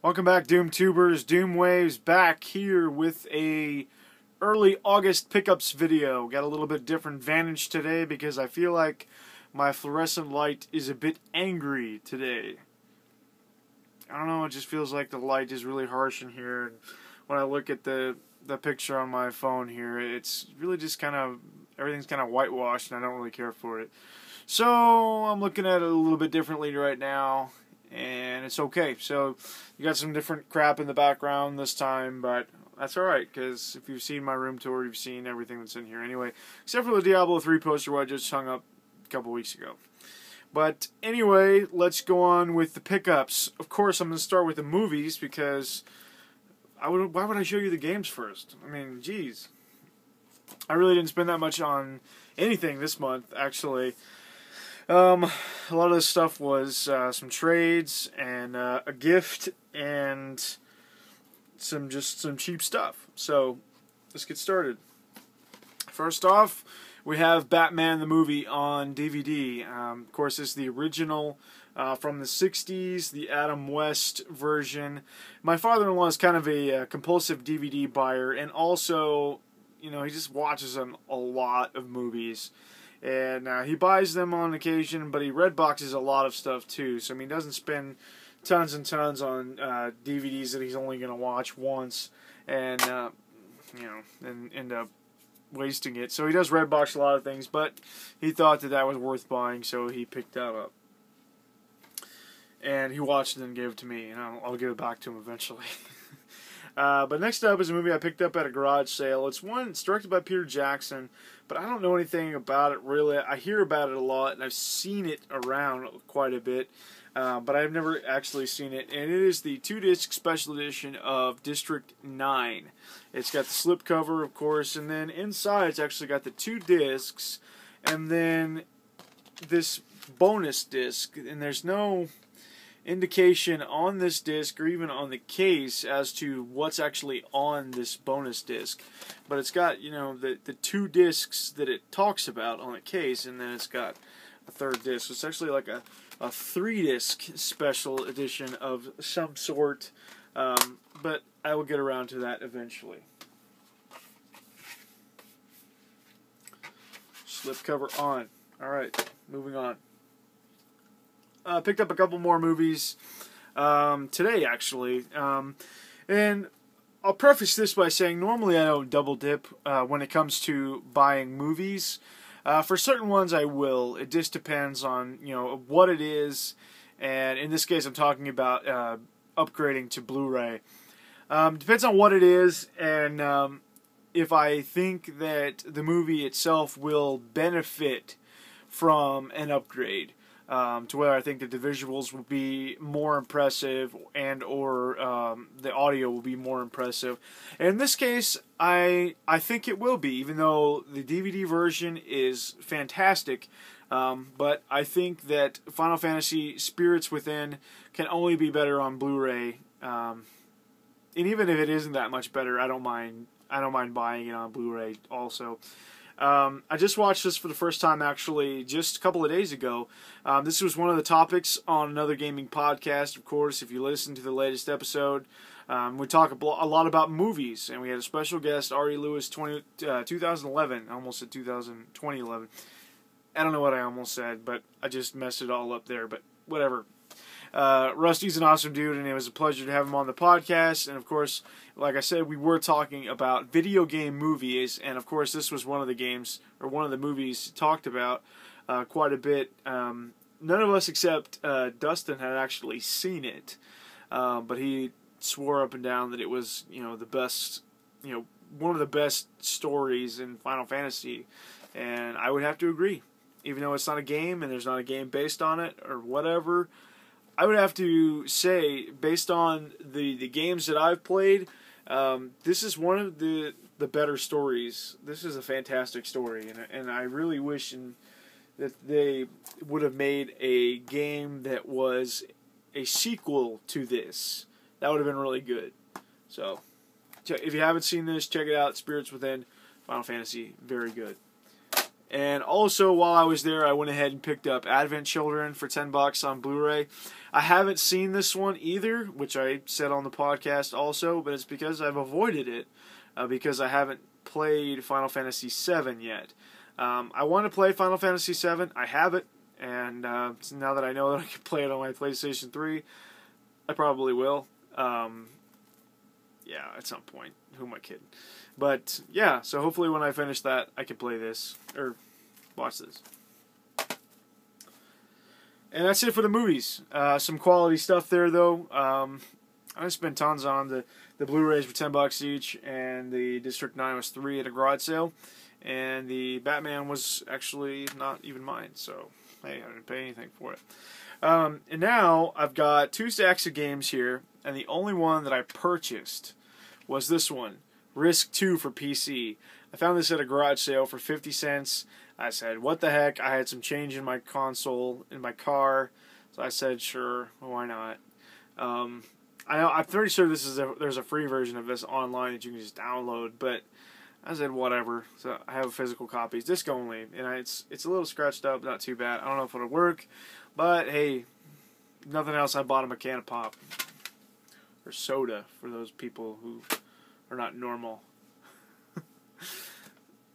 Welcome back, Doom Tubers. Doom Waves back here with a early August pickups video. Got a little bit different vantage today because I feel like my fluorescent light is a bit angry today. I don't know, it just feels like the light is really harsh in here. When I look at the picture on my phone here, it's really just kind of, everything's kind of whitewashed and I don't really care for it. So I'm looking at it a little bit differently right now, and it's okay. So you got some different crap in the background this time, but that's alright, because if you've seen my room tour, you've seen everything that's in here anyway, except for the Diablo 3 poster I just hung up a couple weeks ago. But anyway, let's go on with the pickups. Of course, I'm going to start with the movies, because why would I show you the games first? I mean, geez. I really didn't spend that much on anything this month, actually. A lot of this stuff was some trades and a gift and some cheap stuff. So let's get started. First off, we have Batman the movie on DVD. Of course, it's the original from the 60s, the Adam West version. My father-in-law is kind of a compulsive DVD buyer, and also, you know, he just watches a lot of movies. And he buys them on occasion, but he red boxes a lot of stuff too. So I mean, he doesn't spend tons and tons on DVDs that he's only going to watch once, and you know, and end up wasting it. So he does red box a lot of things, but he thought that was worth buying, so he picked that up. And he watched it and gave it to me, and I'll give it back to him eventually. But next up is a movie I picked up at a garage sale. It's directed by Peter Jackson, but I don't know anything about it really. I hear about it a lot, and I've seen it around quite a bit, but I've never actually seen it. And it is the 2-disc special edition of District 9. It's got the slipcover, of course, and then inside it's actually got the 2 discs, and then this bonus disc, and there's no indication on this disc or even on the case as to what's actually on this bonus disc, but it's got, you know, the 2 discs that it talks about on the case, and then it's got a 3rd disc. So it's actually like a 3-disc special edition of some sort, but I will get around to that eventually. Slipcover on. Alright, moving on. Picked up a couple more movies today, actually. And I'll preface this by saying normally I don't double dip when it comes to buying movies. For certain ones I will. It just depends on, you know, what it is. And in this case I'm talking about upgrading to Blu-ray. Depends on what it is, and if I think that the movie itself will benefit from an upgrade. To where I think that the visuals will be more impressive and or the audio will be more impressive. And in this case, I think it will be, even though the DVD version is fantastic. But I think that Final Fantasy Spirits Within can only be better on Blu-ray. And even if it isn't that much better, I don't mind buying it on Blu-ray also. I just watched this for the first time, actually, just a couple of days ago. This was one of the topics on another gaming podcast, of course. If you listen to the latest episode, we talk a lot about movies, and we had a special guest, Ari Lewis, 2011, almost said 2011. I don't know what I almost said, but I just messed it all up there, but whatever. Rusty's an awesome dude, and it was a pleasure to have him on the podcast. And of course, like I said, we were talking about video game movies, and of course this was one of the games, or one of the movies talked about quite a bit. None of us except Dustin had actually seen it, but he swore up and down that it was, you know, the best, you know, one of the best stories in Final Fantasy, and I would have to agree. Even though it's not a game, and there's not a game based on it, or whatever, I would have to say, based on the games that I've played, this is one of the better stories. This is a fantastic story, and I really wish that they would have made a game that was a sequel to this. That would have been really good. So, if you haven't seen this, check it out. Spirits Within, Final Fantasy, very good. And also, while I was there, I went ahead and picked up Advent Children for $10 on Blu-ray. I haven't seen this one either, which I said on the podcast also, but it's because I've avoided it, because I haven't played Final Fantasy VII yet. I want to play Final Fantasy VII. I have it, and now that I know that I can play it on my PlayStation 3, I probably will. Yeah, at some point. Who am I kidding? But, yeah, so hopefully when I finish that, I can play this, or watch this. And that's it for the movies. Some quality stuff there, though. I spent tons on the Blu-rays for $10 each, and the District 9 was $3 at a garage sale, and the Batman was actually not even mine, so, hey, I didn't pay anything for it. And now, I've got 2 stacks of games here, and the only one that I purchased was this one, Risk 2 for PC. I found this at a garage sale for 50 cents. I said, what the heck? I had some change in my console, in my car, so I said, sure, why not? I'm pretty sure there's a free version of this online that you can just download, but I said, whatever. So I have physical copies, disc only, and it's a little scratched up, not too bad. I don't know if it'll work, but hey, nothing else. I bought him a can of pop. Or soda, for those people who are not normal.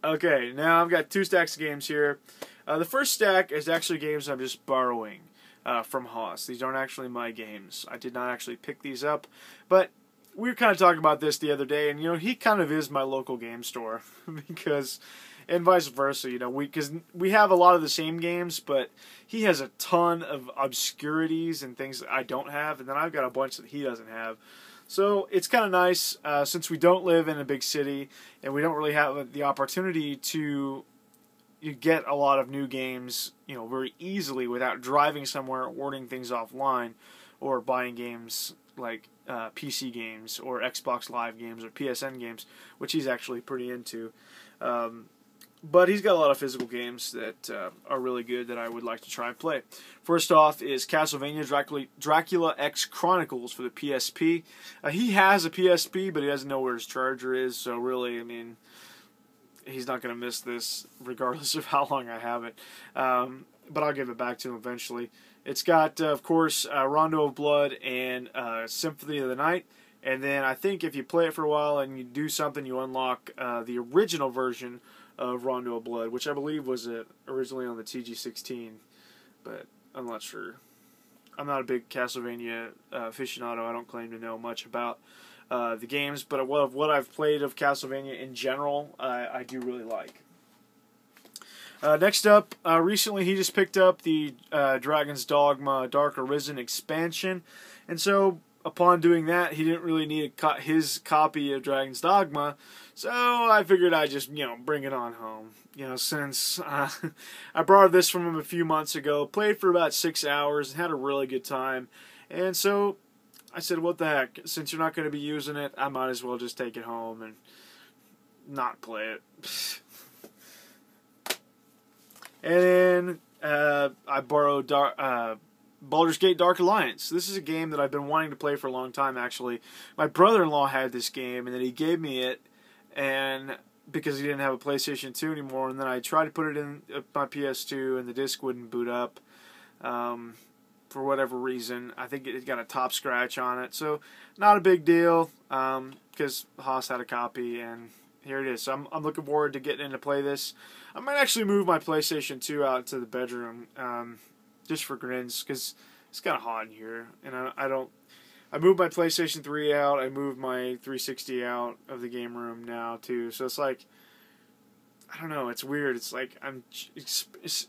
Okay, now I've got 2 stacks of games here. The first stack is actually games I'm just borrowing from Haas. These aren't actually my games. I did not actually pick these up, but we were kind of talking about this the other day, and, you know, he kind of is my local game store, because, and vice versa, you know, because we have a lot of the same games, but he has a ton of obscurities and things that I don't have, and then I've got a bunch that he doesn't have. So it's kind of nice, since we don't live in a big city, and we don't really have the opportunity to get a lot of new games, you know, very easily without driving somewhere, ordering things offline, or buying games like PC games, or Xbox Live games, or PSN games, which he's actually pretty into. But he's got a lot of physical games that are really good that I would like to try and play. First off is Castlevania Dracula X Chronicles for the PSP. He has a PSP, but he doesn't know where his charger is, so really, I mean, he's not going to miss this regardless of how long I have it. But I'll give it back to him eventually. It's got, of course, Rondo of Blood and Symphony of the Night. And then I think if you play it for a while and you do something, you unlock the original version of Rondo of Blood, which I believe was originally on the TG16, but I'm not sure. I'm not a big Castlevania aficionado. I don't claim to know much about the games, but what I've played of Castlevania in general, I do really like. Next up, recently he just picked up the Dragon's Dogma Dark Arisen expansion, and so upon doing that, he didn't really need his copy of Dragon's Dogma, so I figured I'd just, you know, bring it on home. You know, since I borrowed this from him a few months ago, played for about 6 hours, and had a really good time, and so I said, what the heck, since you're not going to be using it, I might as well just take it home and not play it. And then I borrowed Baldur's Gate Dark Alliance. This is a game that I've been wanting to play for a long time, actually. My brother-in-law had this game, and then he gave me it, and because he didn't have a PlayStation 2 anymore, and then I tried to put it in my PS2, and the disc wouldn't boot up for whatever reason. I think it got a top scratch on it, so not a big deal, because Haas had a copy, and here it is. So I'm looking forward to getting in to play this. I might actually move my PlayStation 2 out into the bedroom, just for grins, because it's kind of hot in here, and I moved my PlayStation 3 out, I moved my 360 out of the game room now, too, so it's like, I don't know, it's weird, it's like I'm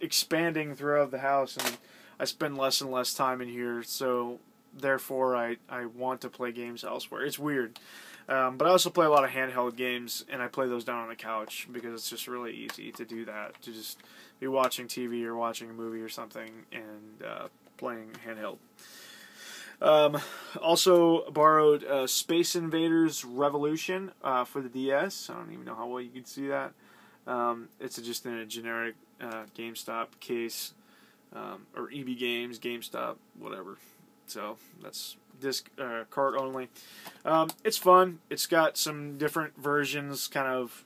expanding throughout the house, and I spend less and less time in here, so therefore I want to play games elsewhere. It's weird. But I also play a lot of handheld games, and I play those down on the couch, because it's just really easy to do that, to just be watching TV or watching a movie or something, and playing handheld. Also borrowed Space Invaders Revolution for the DS. I don't even know how well you can see that. It's just in a generic GameStop case, or EB Games, GameStop, whatever. So that's disc cart only. It's fun. It's got some different versions, kind of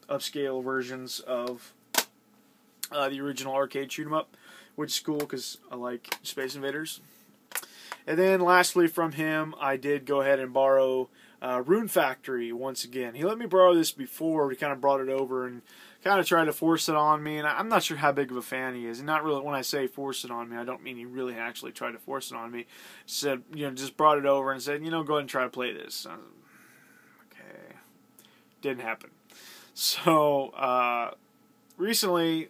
upscale versions of the original arcade shoot 'em up, which is cool because I like Space Invaders. And then lastly from him, I did go ahead and borrow Rune Factory once again. He let me borrow this before. He kind of brought it over and kind of tried to force it on me, and I'm not sure how big of a fan he is. And not really, when I say force it on me, I don't mean he really actually tried to force it on me. Said, just brought it over and said, go ahead and try to play this. Okay. Didn't happen. So, recently,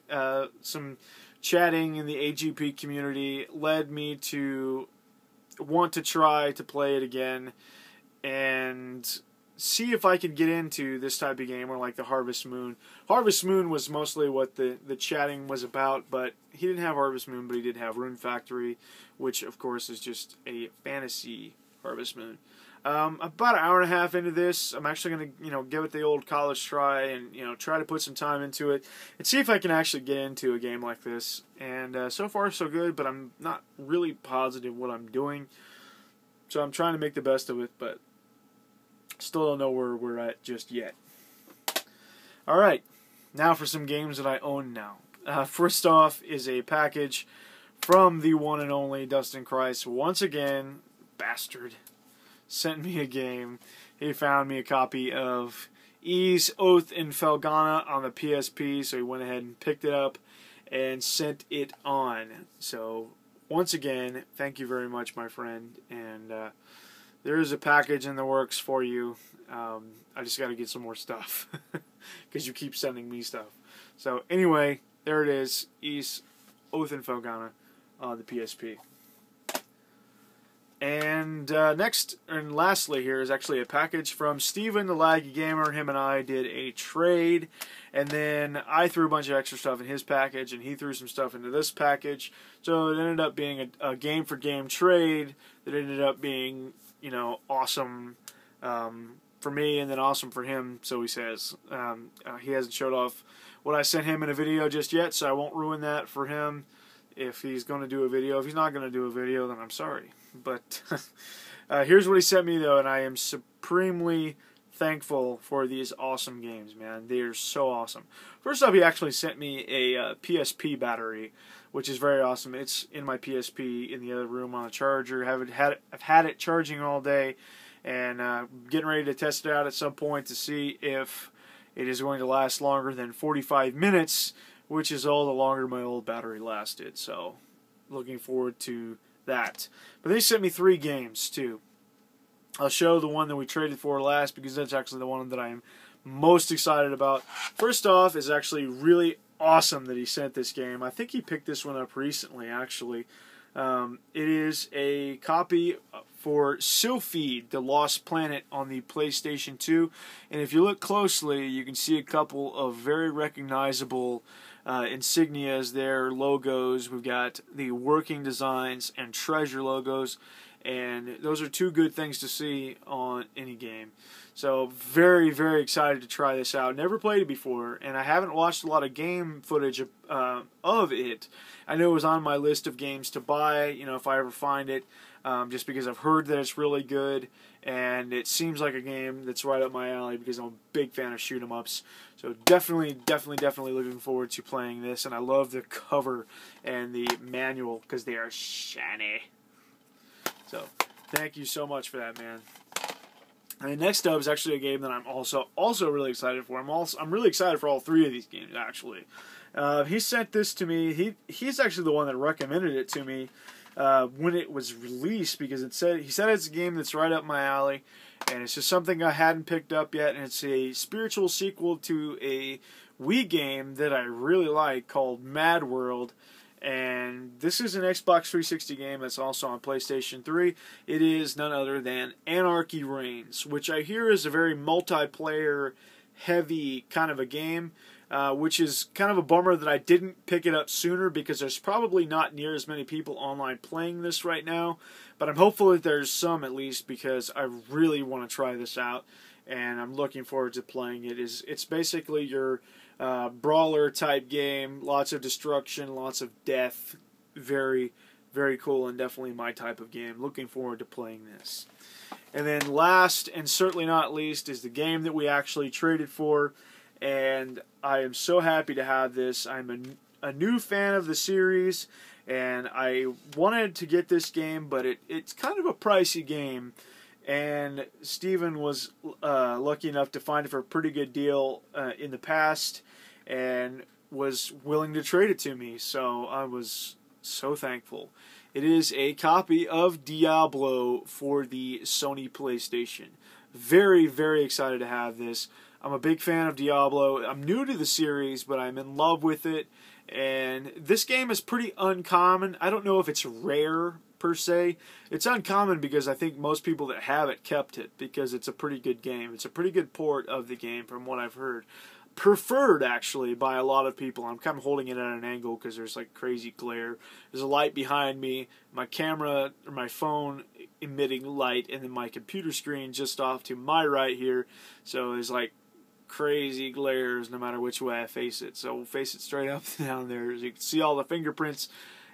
some chatting in the AGP community led me to want to try to play it again and see if I could get into this type of game, or like the Harvest Moon. Harvest Moon was mostly what the chatting was about, but he didn't have Harvest Moon, but he did have Rune Factory, which of course is just a fantasy Harvest Moon. About an hour and a half into this, I'm actually going to, give it the old college try and, try to put some time into it and see if I can actually get into a game like this. And so far so good, but I'm not really positive what I'm doing. So I'm trying to make the best of it, but still don't know where we're at just yet. Alright, now for some games that I own now. First off is a package from the one and only Dustin Kreis. Once again, bastard, sent me a game. He found me a copy of Ys, Oath, and Felghana on the PSP, so he went ahead and picked it up and sent it on. So, once again, thank you very much, my friend, and there is a package in the works for you. I just got to get some more stuff, because you keep sending me stuff. So, anyway, there it is, Ys, Oath, and Felghana on the PSP. And next and lastly here is actually a package from Steven the Laggy Gamer. Him and I did a trade, and then I threw a bunch of extra stuff in his package, and he threw some stuff into this package. So it ended up being a game-for-game trade that ended up being, awesome for me and then awesome for him, so he says. He hasn't showed off what I sent him in a video just yet, so I won't ruin that for him if he's going to do a video. If he's not going to do a video, then I'm sorry. But here's what he sent me, though, and I am supremely thankful for these awesome games, man. They are so awesome. First off, he actually sent me a PSP battery, which is very awesome. It's in my PSP in the other room on the charger. I've had it charging all day, and getting ready to test it out at some point to see if it is going to last longer than 45 minutes, which is all the longer my old battery lasted. So, looking forward to that. But they sent me 3 games, too. I'll show the one that we traded for last, because that's actually the one that I am most excited about. First off, is actually really awesome that he sent this game. I think he picked this one up recently, actually. It is a copy for Sophie, the Lost Planet on the PlayStation 2. And if you look closely, you can see a couple of very recognizable insignias there, logos. We've got the working designs and treasure logos, and those are 2 good things to see on any game. So very, very excited to try this out. Never played it before, and I haven't watched a lot of game footage of it. I know it was on my list of games to buy, if I ever find it, just because I've heard that it's really good, and it seems like a game that's right up my alley because I'm a big fan of shoot 'em ups. So definitely looking forward to playing this, and I love the cover and the manual because they are shiny. So thank you so much for that, man. And next up is actually a game that I'm also really excited for. I'm really excited for all 3 of these games, actually. He sent this to me. He's actually the one that recommended it to me when it was released, because he said it's a game that's right up my alley, and it's just something I hadn't picked up yet, and it's a spiritual sequel to a Wii game that I really like called Mad World. And this is an Xbox 360 game that's also on PlayStation 3. It is none other than Anarchy Reigns, which I hear is a very multiplayer heavy kind of a game, which is kind of a bummer that I didn't pick it up sooner, because there's probably not near as many people online playing this right now. But I'm hopeful that there's some, at least, because I really want to try this out, and I'm looking forward to playing it. It's basically your brawler type game, lots of destruction, lots of death, very, very cool, and definitely my type of game. Looking forward to playing this. And then last, and certainly not least, is the game that we actually traded for, and I am so happy to have this. I'm a new fan of the series, and I wanted to get this game, but it's kind of a pricey game. And Steven was lucky enough to find it for a pretty good deal in the past, and was willing to trade it to me. So I was so thankful. It is a copy of Diablo for the Sony PlayStation. Very, very excited to have this. I'm a big fan of Diablo. I'm new to the series, but I'm in love with it. And this game is pretty uncommon. I don't know if it's rare per se. It's uncommon because I think most people that have it kept it because it's a pretty good game. It's a pretty good port of the game from what I've heard. Preferred, actually, by a lot of people. I'm kind of holding it at an angle because there's like crazy glare. There's a light behind me, my camera or my phone emitting light, and then my computer screen just off to my right here. So there's like crazy glares no matter which way I face it. So we'll face it straight up and down there. As you can see all the fingerprints.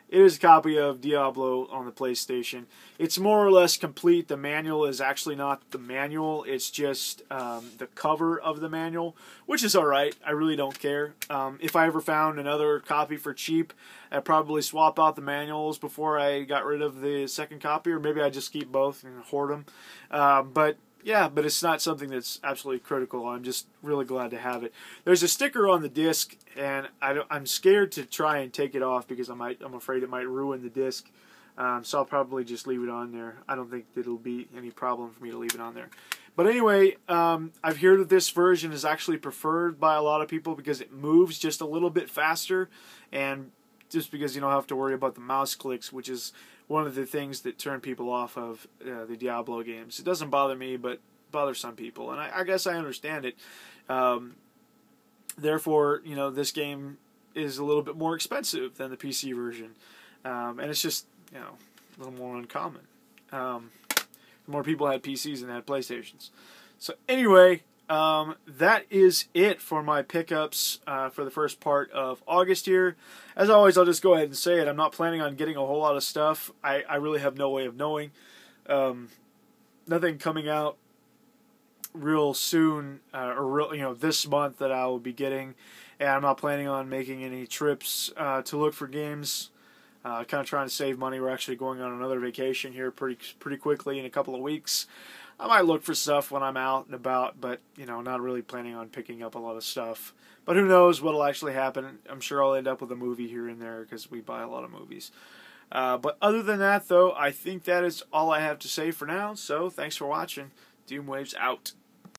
It is a copy of Diablo on the PlayStation. It's more or less complete. The manual is actually not the manual. It's just the cover of the manual, which is alright. I really don't care. If I ever found another copy for cheap, I'd probably swap out the manuals before I got rid of the second copy, or maybe I'd just keep both and hoard them. But it's not something that's absolutely critical. I'm just really glad to have it. There's a sticker on the disc, and I'm scared to try and take it off because I'm afraid it might ruin the disc. So I'll probably just leave it on there. I don't think it'll be any problem for me to leave it on there. But anyway, I've heard that this version is actually preferred by a lot of people because it moves just a little bit faster, and just because you don't have to worry about the mouse clicks, which is one of the things that turn people off of the Diablo games. It doesn't bother me, but bothers some people, and I guess I understand it. Therefore, this game is a little bit more expensive than the PC version, and it's just a little more uncommon. More people had PCs than had PlayStations. So anyway, that is it for my pickups for the first part of August here. As always, I'll just go ahead and say it. I'm not planning on getting a whole lot of stuff. I really have no way of knowing. Nothing coming out real soon, or this month that I will be getting. And I'm not planning on making any trips to look for games. Kind of trying to save money. We're actually going on another vacation here pretty quickly in a couple of weeks. I might look for stuff when I'm out and about, but, not really planning on picking up a lot of stuff. But who knows what'll actually happen. I'm sure I'll end up with a movie here and there because we buy a lot of movies. But other than that, though, I think that is all I have to say for now. So, thanks for watching. Doomwaves out.